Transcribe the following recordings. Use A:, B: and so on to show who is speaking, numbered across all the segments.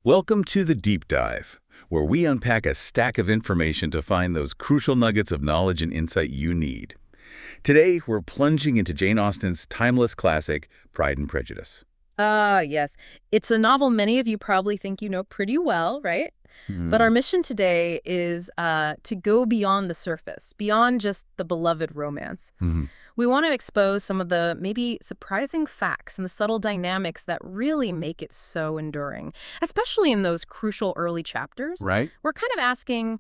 A: Welcome to the Deep Dive, where we unpack a stack of information to find those crucial nuggets of knowledge and insight you need. Today, we're plunging into Jane Austen's timeless classic, Pride and Prejudice.
B: Ah, yes. It's a novel many of you probably think you know pretty well, right? But
A: Hmm.
B: our mission today is to go beyond the surface, beyond just the beloved romance.
A: Mhm.
B: We want to expose some of the maybe surprising facts and the subtle dynamics that really make it so enduring, especially in those crucial early chapters.
A: Right?
B: We're kind of asking,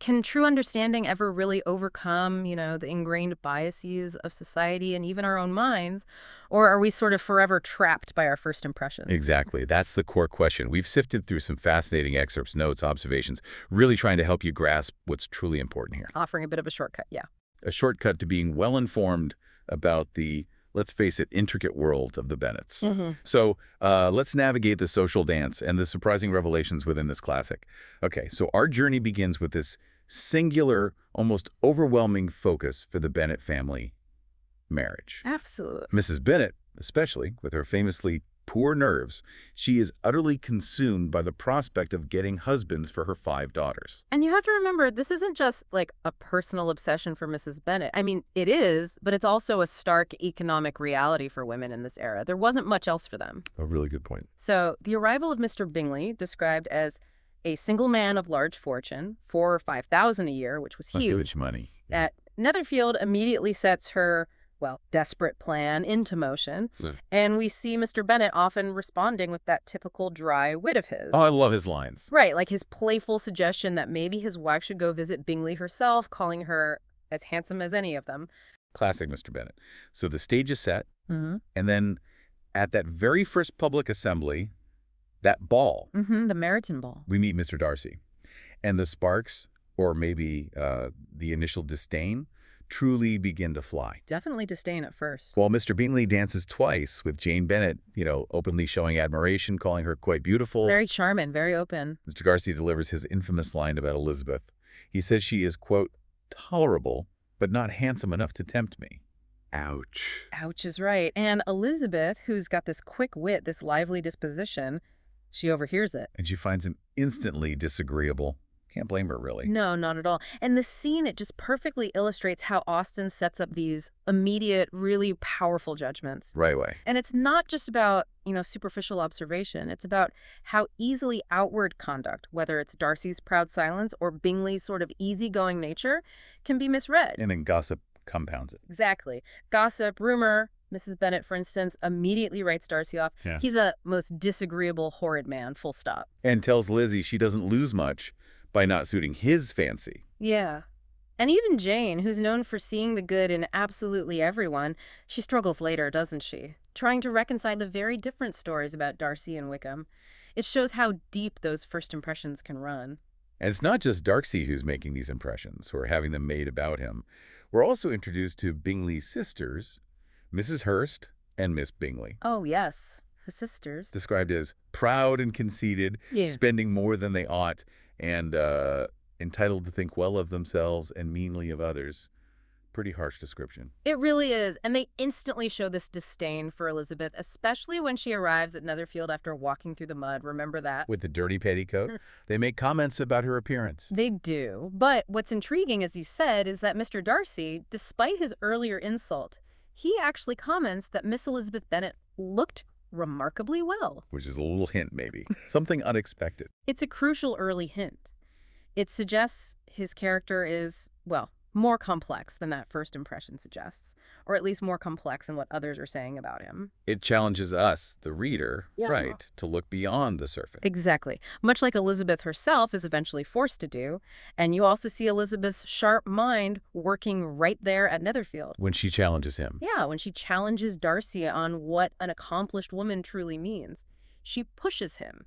B: can true understanding ever really overcome, the ingrained biases of society and even our own minds? Or are we sort of forever trapped by our first impressions?
A: Exactly. That's the core question. We've sifted through some fascinating excerpts, notes, observations, really trying to help you grasp what's truly important here.
B: Offering a bit of a shortcut, yeah.
A: A shortcut to being well-informed about the, let's face it, intricate world of the Bennets.
B: Hmm.
A: So let's navigate the social dance and the surprising revelations within this classic. Okay, so our journey begins with this singular, almost overwhelming focus for the Bennet family marriage.
B: Absolutely.
A: Mrs. Bennet, especially with her famously poor nerves, she is utterly consumed by the prospect of getting husbands for her 5 daughters.
B: And you have to remember, this isn't just like a personal obsession for Mrs. Bennet. I mean, it is, but it's also a stark economic reality for women in this era. There wasn't much else for them.
A: A really good point.
B: So the arrival of Mr. Bingley, described as a single man of large fortune, 4,000 or 5,000 a year, which was huge,
A: Huge money. Yeah.
B: at Netherfield immediately sets her, well, desperate plan into motion.
A: Yeah.
B: And we see Mr. Bennet often responding with that typical dry wit of his.
A: Oh, I love his lines.
B: Right, like his playful suggestion that maybe his wife should go visit Bingley herself, calling her as handsome as any of them.
A: Classic Mr. Bennet. So the stage is set,
B: Mm-hmm.
A: and then at that very first public assembly, that ball,
B: Mm-hmm, the Meryton Ball.
A: we meet Mr. Darcy. And the sparks, or maybe the initial disdain, truly begin to fly.
B: Definitely disdain at first.
A: While Mr. Bingley dances twice with Jane Bennet, openly showing admiration, calling her quite beautiful,
B: Very charming, very open.
A: Mr. Darcy delivers his infamous line about Elizabeth. He says she is, quote, tolerable, but not handsome enough to tempt me. Ouch.
B: Ouch is right. And Elizabeth, who's got this quick wit, this lively disposition, she overhears it.
A: And she finds him instantly disagreeable. Can't blame her, really.
B: No, not at all. And the scene, it just perfectly illustrates how Austen sets up these immediate, really powerful judgments.
A: Right away.
B: And it's not just about, superficial observation. It's about how easily outward conduct, whether it's Darcy's proud silence or Bingley's sort of easygoing nature, can be misread.
A: And then gossip compounds it.
B: Exactly. Gossip, rumor. Mrs. Bennet, for instance, immediately writes Darcy off.
A: Yeah.
B: He's a most disagreeable, horrid man, full stop.
A: And tells Lizzie she doesn't lose much by not suiting his fancy.
B: Yeah. And even Jane, who's known for seeing the good in absolutely everyone, she struggles later, doesn't she? Trying to reconcile the very different stories about Darcy and Wickham. It shows how deep those first impressions can run.
A: And it's not just Darcy who's making these impressions or having them made about him. We're also introduced to Bingley's sisters, Mrs. Hurst and Miss Bingley,
B: Oh, yes. The sisters.
A: described as proud and conceited,
B: Yeah.
A: spending more than they ought, and entitled to think well of themselves and meanly of others. Pretty harsh description.
B: It really is. And they instantly show this disdain for Elizabeth, especially when she arrives at Netherfield after walking through the mud. Remember that?
A: With the dirty petticoat, they make comments about her appearance.
B: They do. But what's intriguing, as you said, is that Mr. Darcy, despite his earlier insult, he actually comments that Miss Elizabeth Bennet looked remarkably well.
A: Which is a little hint, maybe. Something unexpected.
B: It's a crucial early hint. It suggests his character is, well, more complex than that first impression suggests, or at least more complex than what others are saying about him.
A: It challenges us, the reader,
B: Yeah.
A: right, to look beyond the surface.
B: Exactly. Much like Elizabeth herself is eventually forced to do. And you also see Elizabeth's sharp mind working right there at Netherfield.
A: When she challenges him.
B: Yeah, when she challenges Darcy on what an accomplished woman truly means. She pushes him.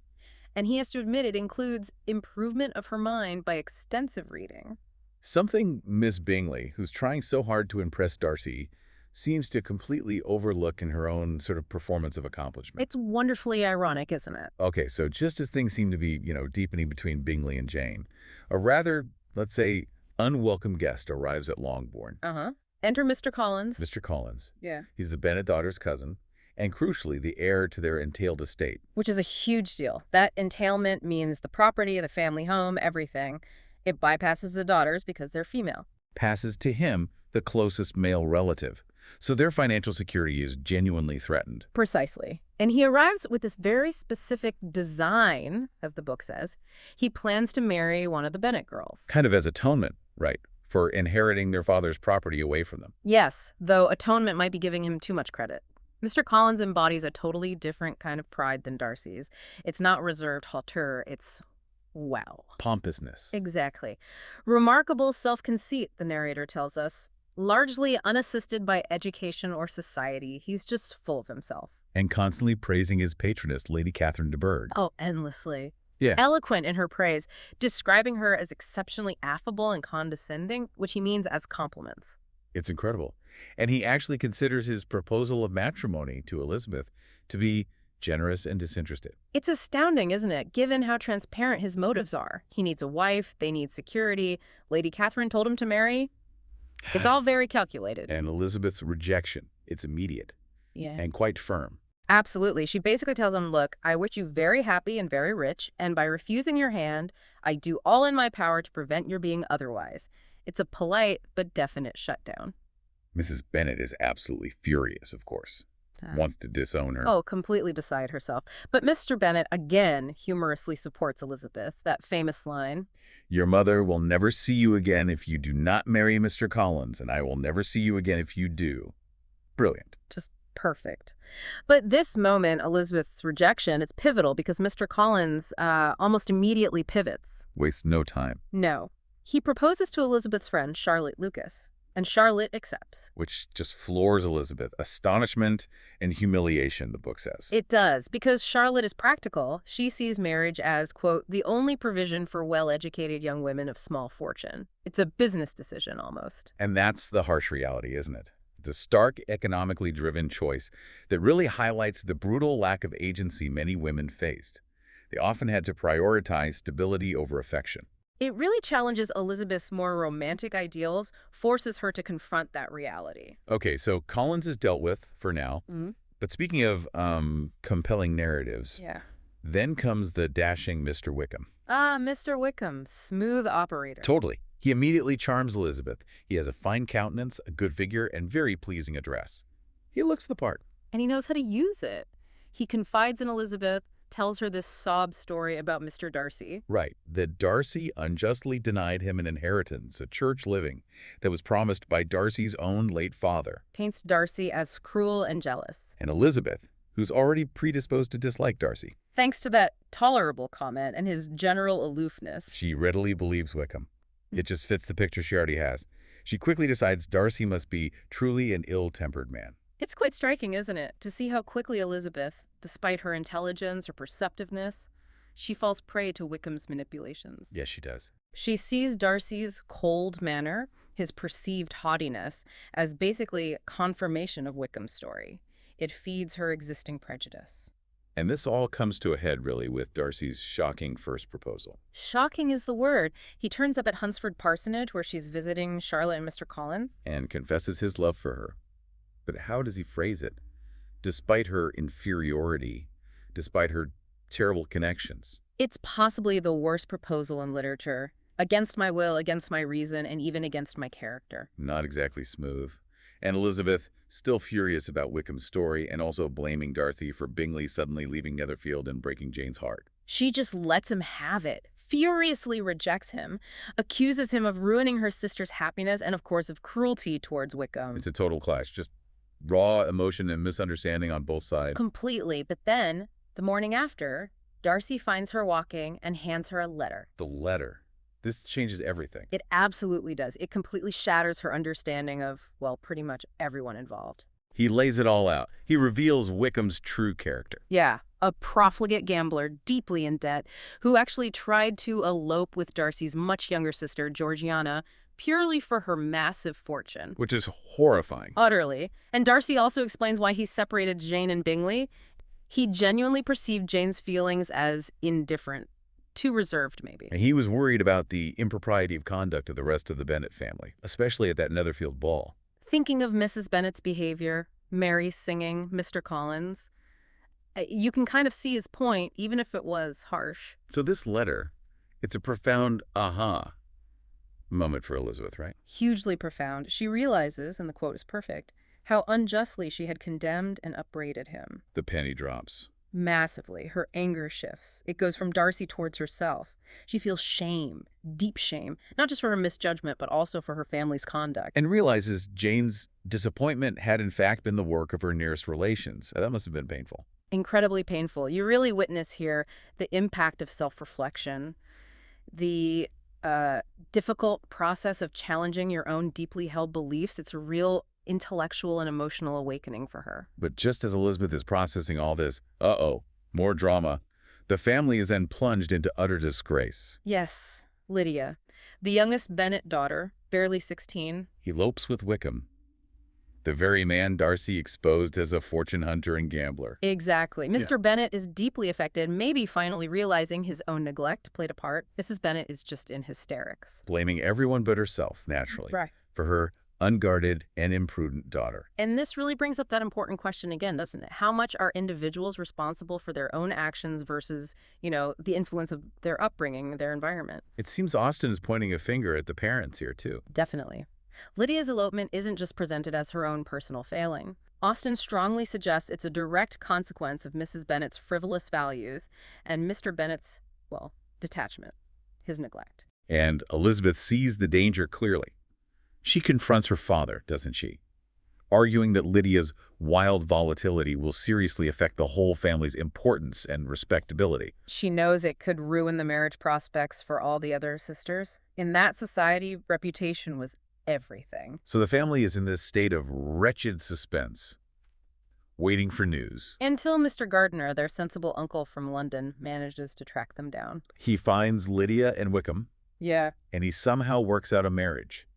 B: And he has to admit it includes improvement of her mind by extensive reading.
A: Something Miss Bingley, who's trying so hard to impress Darcy, seems to completely overlook in her own sort of performance of accomplishment.
B: It's wonderfully ironic, isn't it?
A: Okay, so just as things seem to be, deepening between Bingley and Jane, a rather, let's say, unwelcome guest arrives at Longbourn.
B: Uh-huh. Enter Mr. Collins.
A: Mr. Collins.
B: Yeah.
A: He's the Bennet daughter's cousin, and crucially, the heir to their entailed estate.
B: Which is a huge deal. That entailment means the property, the family home, everything. It bypasses the daughters because they're female.
A: Passes to him, the closest male relative. So their financial security is genuinely threatened.
B: Precisely. And he arrives with this very specific design, as the book says. He plans to marry one of the Bennet girls.
A: Kind of as atonement, right, for inheriting their father's property away from them.
B: Yes, though atonement might be giving him too much credit. Mr. Collins embodies a totally different kind of pride than Darcy's. It's not reserved hauteur, it's wow.
A: Pompousness.
B: Exactly. Remarkable self-conceit, the narrator tells us. Largely unassisted by education or society, he's just full of himself.
A: And constantly praising his patroness, Lady Catherine de Bourgh.
B: Oh, endlessly.
A: Yeah.
B: Eloquent in her praise, describing her as exceptionally affable and condescending, which he means as compliments.
A: It's incredible. And he actually considers his proposal of matrimony to Elizabeth to be generous and disinterested.
B: It's astounding, isn't it, given how transparent his motives are. He needs a wife, they need security. Lady Catherine told him to marry. It's all very calculated.
A: And Elizabeth's rejection, it's immediate and quite firm.
B: Absolutely. She basically tells him, look, I wish you very happy and very rich, and by refusing your hand, I do all in my power to prevent your being otherwise. It's a polite but definite shutdown.
A: Mrs. Bennet is absolutely furious, of course. Wants to disown her.
B: Oh, completely beside herself. But Mr. Bennet, again, humorously supports Elizabeth. That famous line.
A: Your mother will never see you again if you do not marry Mr. Collins, and I will never see you again if you do. Brilliant.
B: Just perfect. But this moment, Elizabeth's rejection, it's pivotal because Mr. Collins almost immediately pivots.
A: Wastes no time.
B: No. He proposes to Elizabeth's friend, Charlotte Lucas. And Charlotte accepts.
A: Which just floors Elizabeth. Astonishment and humiliation, the book says.
B: It does, because Charlotte is practical. She sees marriage as, quote, the only provision for well-educated young women of small fortune. It's a business decision, almost.
A: And that's the harsh reality, isn't it? The stark, economically driven choice that really highlights the brutal lack of agency many women faced. They often had to prioritize stability over affection.
B: It really challenges Elizabeth's more romantic ideals, forces her to confront that reality.
A: Okay, so Collins is dealt with for now. But speaking of compelling narratives, then comes the dashing Mr. Wickham.
B: Ah, Mr. Wickham, smooth operator.
A: Totally. He immediately charms Elizabeth. He has a fine countenance, a good figure, and very pleasing address. He looks the part.
B: And he knows how to use it. He confides in Elizabeth, tells her this sob story about Mr. Darcy.
A: Right, that Darcy unjustly denied him an inheritance, a church living, that was promised by Darcy's own late father.
B: Paints Darcy as cruel and jealous.
A: And Elizabeth, who's already predisposed to dislike Darcy.
B: Thanks to that tolerable comment and his general aloofness.
A: She readily believes Wickham. It just fits the picture she already has. She quickly decides Darcy must be truly an ill-tempered man.
B: It's quite striking, isn't it, to see how quickly Elizabeth, despite her intelligence or perceptiveness, she falls prey to Wickham's manipulations.
A: Yes, she does.
B: She sees Darcy's cold manner, his perceived haughtiness, as basically confirmation of Wickham's story. It feeds her existing prejudice.
A: And this all comes to a head, really, with Darcy's shocking first proposal.
B: Shocking is the word. He turns up at Hunsford Parsonage, where she's visiting Charlotte and Mr. Collins.
A: And confesses his love for her. But how does he phrase it? Despite her inferiority, despite her terrible connections.
B: It's possibly the worst proposal in literature. Against my will, against my reason, and even against my character.
A: Not exactly smooth. And Elizabeth, still furious about Wickham's story and also blaming Darcy for Bingley suddenly leaving Netherfield and breaking Jane's heart.
B: She just lets him have it, furiously rejects him, accuses him of ruining her sister's happiness and, of course, of cruelty towards Wickham.
A: It's a total clash. Just raw emotion and misunderstanding on both sides.
B: Completely. But then, the morning after, Darcy finds her walking and hands her a letter.
A: The letter. This changes everything.
B: It absolutely does. It completely shatters her understanding of, well, pretty much everyone involved.
A: He lays it all out. He reveals Wickham's true character.
B: Yeah, a profligate gambler, deeply in debt, who actually tried to elope with Darcy's much younger sister, Georgiana, purely for her massive fortune.
A: Which is horrifying.
B: Utterly. And Darcy also explains why he separated Jane and Bingley. He genuinely perceived Jane's feelings as indifferent. Too reserved, maybe.
A: And he was worried about the impropriety of conduct of the rest of the Bennet family, especially at that Netherfield ball.
B: Thinking of Mrs. Bennet's behavior, Mary singing Mr. Collins. You can kind of see his point, even if it was harsh.
A: So this letter, it's a profound aha moment for Elizabeth, right?
B: Hugely profound. She realizes, and the quote is perfect, how unjustly she had condemned and upbraided him.
A: The penny drops.
B: Massively. Her anger shifts. It goes from Darcy towards herself. She feels shame, deep shame, not just for her misjudgment, but also for her family's conduct.
A: And realizes Jane's disappointment had in fact been the work of her nearest relations. That must have been painful.
B: Incredibly painful. You really witness here the impact of self-reflection, the difficult process of challenging your own deeply held beliefs. It's a real intellectual and emotional awakening for her.
A: But just as Elizabeth is processing all this, more drama, the family is then plunged into utter disgrace.
B: Yes, Lydia, the youngest Bennet daughter, barely 16.
A: Elopes with Wickham, the very man Darcy exposed as a fortune hunter and gambler.
B: Exactly. Mr. Bennet is deeply affected, maybe finally realizing his own neglect played a part. Mrs. Bennet is just in hysterics.
A: Blaming everyone but herself, naturally,
B: Right.
A: for her unguarded and imprudent daughter.
B: And this really brings up that important question again, doesn't it? How much are individuals responsible for their own actions versus, the influence of their upbringing, their environment?
A: It seems Austen is pointing a finger at the parents here, too.
B: Definitely. Lydia's elopement isn't just presented as her own personal failing. Austen strongly suggests it's a direct consequence of Mrs. Bennet's frivolous values and Mr. Bennet's, detachment, his neglect.
A: And Elizabeth sees the danger clearly. She confronts her father, doesn't she? Arguing that Lydia's wild volatility will seriously affect the whole family's importance and respectability.
B: She knows it could ruin the marriage prospects for all the other sisters. In that society, reputation was everything.
A: So the family is in this state of wretched suspense, waiting for news.
B: Until Mr. Gardiner, their sensible uncle from London, manages to track them down.
A: He finds Lydia and Wickham,
B: Yeah.
A: and he somehow works out a marriage,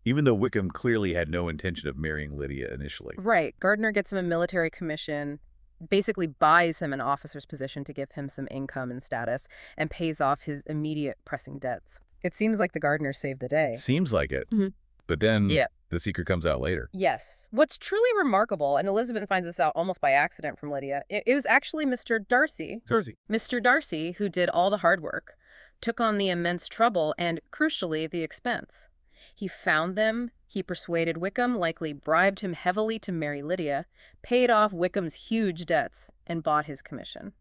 A: even though Wickham clearly had no intention of marrying Lydia initially.
B: Right. Gardiner gets him a military commission, basically buys him an officer's position to give him some income and status, and pays off his immediate pressing debts. It seems like the Gardiner saved the day.
A: Seems like it.
B: Mhm.
A: But then
B: Yeah.
A: the secret comes out later.
B: Yes. What's truly remarkable, and Elizabeth finds this out almost by accident from Lydia, it was actually Mr. Darcy.
A: Darcy.
B: Mr. Darcy, who did all the hard work, took on the immense trouble and, crucially, the expense. He found them, he persuaded Wickham, likely bribed him heavily to marry Lydia, paid off Wickham's huge debts, and bought his commission.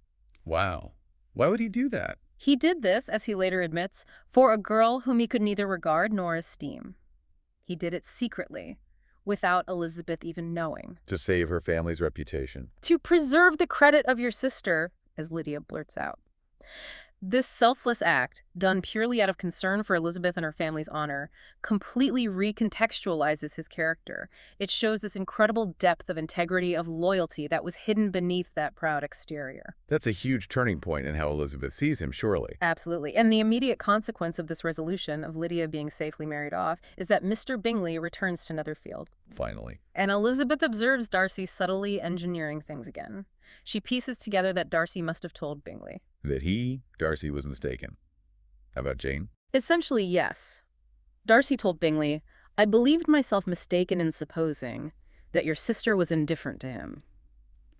A: Wow. Why would he do that?
B: He did this, as he later admits, for a girl whom he could neither regard nor esteem. He did it secretly, without Elizabeth even knowing.
A: To save her family's reputation.
B: To preserve the credit of your sister, as Lydia blurts out. This selfless act, done purely out of concern for Elizabeth and her family's honor, completely recontextualizes his character. It shows this incredible depth of integrity, of loyalty that was hidden beneath that proud exterior.
A: That's a huge turning point in how Elizabeth sees him, surely.
B: Absolutely. And the immediate consequence of this resolution, of Lydia being safely married off, is that Mr. Bingley returns to Netherfield.
A: Finally.
B: And Elizabeth observes Darcy subtly engineering things again. She pieces together that Darcy must have told Bingley.
A: That he, Darcy, was mistaken. How about Jane?
B: Essentially, yes. Darcy told Bingley, "I believed myself mistaken in supposing that your sister was indifferent to him."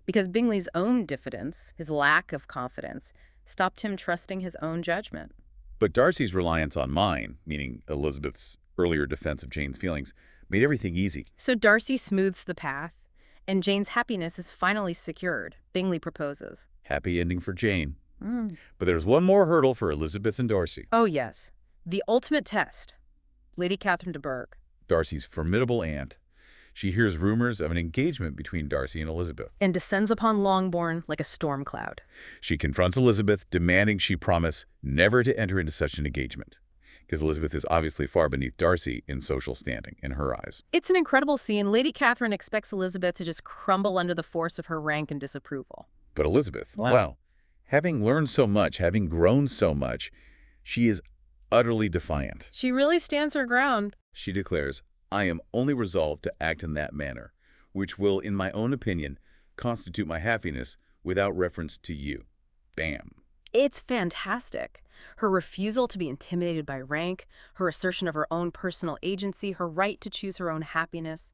B: Because Bingley's own diffidence, his lack of confidence, stopped him trusting his own judgment.
A: But Darcy's reliance on mine, meaning Elizabeth's earlier defense of Jane's feelings, made everything easy.
B: So Darcy smooths the path, and Jane's happiness is finally secured. Bingley proposes.
A: Happy ending for Jane. But there's one more hurdle for Elizabeth and Darcy.
B: Oh, yes. The ultimate test. Lady Catherine de Bourgh.
A: Darcy's formidable aunt. She hears rumors of an engagement between Darcy and Elizabeth.
B: And descends upon Longbourn like a storm cloud.
A: She confronts Elizabeth, demanding she promise never to enter into such an engagement. Because Elizabeth is obviously far beneath Darcy in social standing, in her eyes.
B: It's an incredible scene. Lady Catherine expects Elizabeth to just crumble under the force of her rank and disapproval.
A: But Elizabeth,
B: Wow.
A: well, having learned so much, having grown so much, she is utterly defiant.
B: She really stands her ground.
A: She declares, "I am only resolved to act in that manner, which will, in my own opinion, constitute my happiness without reference to you." Bam.
B: It's fantastic. Her refusal to be intimidated by rank, her assertion of her own personal agency, her right to choose her own happiness.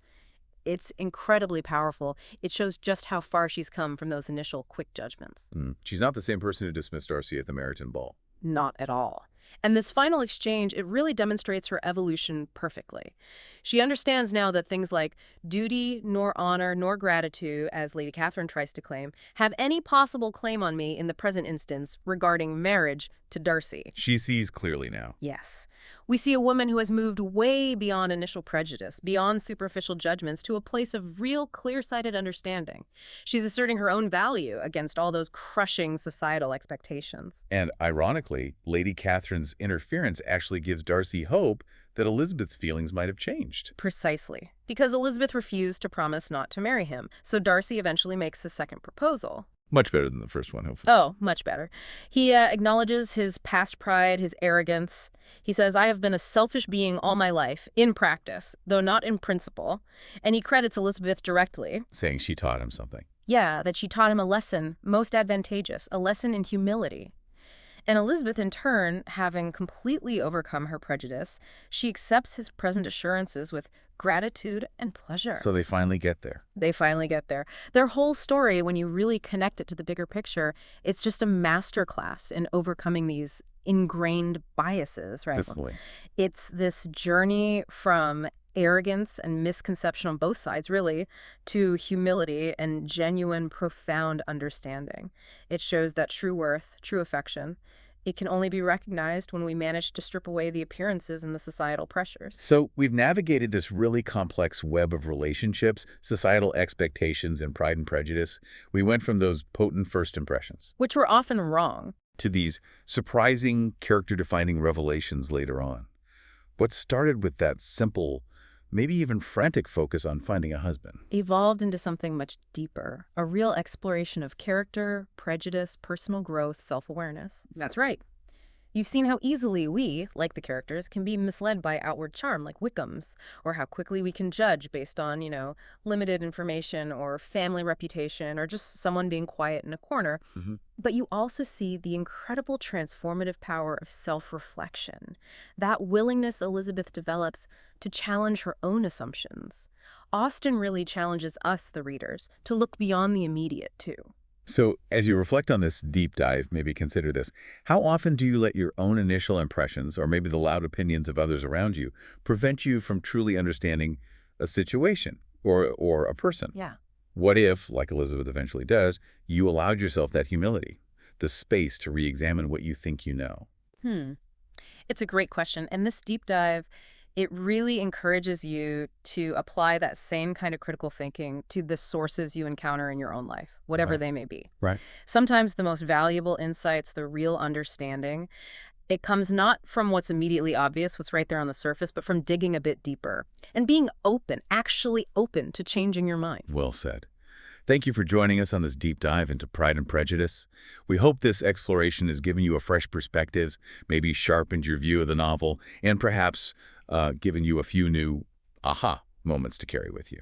B: It's incredibly powerful. It shows just how far she's come from those initial quick judgments.
A: She's not the same person who dismissed Darcy at the Meryton Ball.
B: Not at all. And this final exchange, it really demonstrates her evolution perfectly. She understands now that things like duty, nor honor, nor gratitude, as Lady Catherine tries to claim, have any possible claim on me in the present instance regarding marriage to Darcy.
A: She sees clearly now.
B: Yes. We see a woman who has moved way beyond initial prejudice, beyond superficial judgments, to a place of real clear-sighted understanding. She's asserting her own value against all those crushing societal expectations.
A: And ironically, Lady Catherine's interference actually gives Darcy hope that Elizabeth's feelings might have changed.
B: Precisely. Because Elizabeth refused to promise not to marry him, so Darcy eventually makes a second proposal.
A: Much better than the first one, hopefully.
B: Oh, much better. He acknowledges his past pride, his arrogance. He says, I have been a selfish being all my life, in practice, though not in principle. And he credits Elizabeth directly.
A: Saying she taught him something.
B: Yeah, that she taught him a lesson most advantageous, a lesson in humility. And Elizabeth, in turn, having completely overcome her prejudice, she accepts his present assurances with gratitude and pleasure.
A: So they finally get there.
B: They finally get there. Their whole story, when you really connect it to the bigger picture, it's just a masterclass in overcoming these ingrained biases, right?
A: Definitely.
B: It's this journey from arrogance and misconception on both sides, really, to humility and genuine, profound understanding. It shows that true worth, true affection, it can only be recognized when we manage to strip away the appearances and the societal pressures.
A: So we've navigated this really complex web of relationships, societal expectations, and Pride and Prejudice. We went from those potent first impressions
B: Which were often wrong.
A: to these surprising, character-defining revelations later on. What started with that simple, maybe even frantic focus on finding a husband
B: Evolved into something much deeper, a real exploration of character, prejudice, personal growth, self-awareness. That's right. You've seen how easily we, like the characters, can be misled by outward charm, like Wickham's, or how quickly we can judge based on, limited information or family reputation or just someone being quiet in a corner. But you also see the incredible transformative power of self-reflection, that willingness Elizabeth develops to challenge her own assumptions. Austen really challenges us, the readers, to look beyond the immediate, too.
A: So as you reflect on this deep dive, maybe consider this. How often do you let your own initial impressions, or maybe the loud opinions of others around you, prevent you from truly understanding a situation or a person?
B: Yeah.
A: What if, like Elizabeth eventually does, you allowed yourself that humility, the space to re-examine what you think you know?
B: It's a great question. And this deep dive, it really encourages you to apply that same kind of critical thinking to the sources you encounter in your own life, whatever
A: Right.
B: they may be.
A: Right.
B: Sometimes the most valuable insights, the real understanding, it comes not from what's immediately obvious, what's right there on the surface, but from digging a bit deeper and being open, actually open to changing your mind.
A: Well said. Thank you for joining us on this deep dive into Pride and Prejudice. We hope this exploration has given you a fresh perspective, maybe sharpened your view of the novel, and perhaps given you a few new aha moments to carry with you.